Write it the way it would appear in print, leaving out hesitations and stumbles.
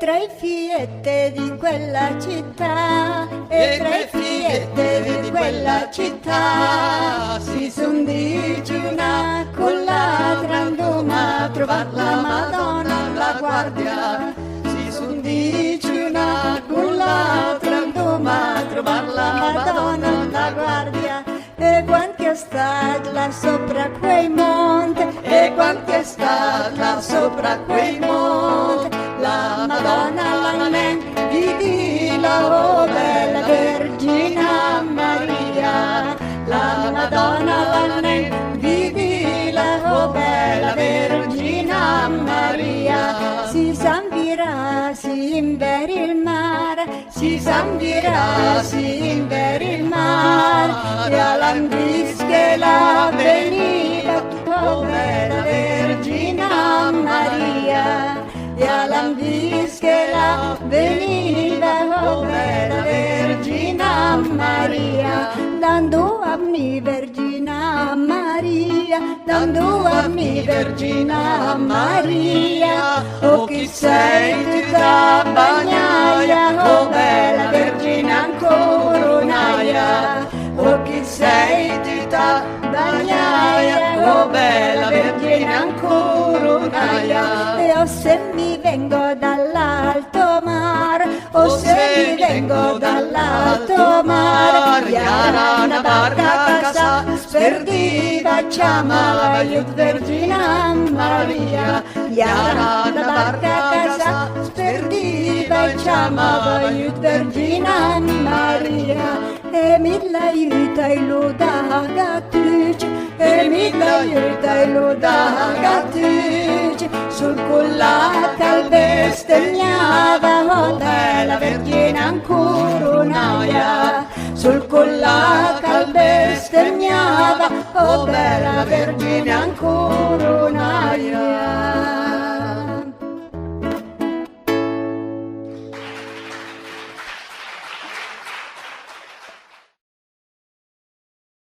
tra i fiette di quella città, e tra i fiette di quella città, si son digiuna con l'altra andoma a trovar la Madonna alla guardia. Si son digiuna con l'altra andoma a trovar la Madonna alla guardia. E quanti è stat là sopra quei monti, e quanti è stat là sopra quei monti, la Madonna la nen divina, oh bella Vergine Maria, la Madonna la nen divina, oh bella Vergine Maria. Si s'ambirà, si inveri il mare, si s'ambirà, si inveri il mare, e all'ambische la veniva, oh bella Vergine Maria, e all'ambische la veniva, oh bella Vergine Maria, dando a mi Vergine Maria, dando a mi Vergine Maria, oh chi sei tu da bagnaia, oh bella Vergine ancora un'aia, oh chi sei tu da bagnaia, oh bella Vergine ancora un'aia. E o se mi vengo dall'alto mare, o se mi vengo dall'alto mare, iara una barca a casa sperdiva, chiamava aiut Vergine Maria, iara una barca a casa sperdiva, chiamava aiut Vergine Maria. E mi l'aiuta e lo da gattucci, e mi l'aiuta e lo da gattucci, sul culla calve stemmiava, oh bella Vergine ancora un'aia, sul culla calve stemmiava, oh bella Vergine ancora un'aia.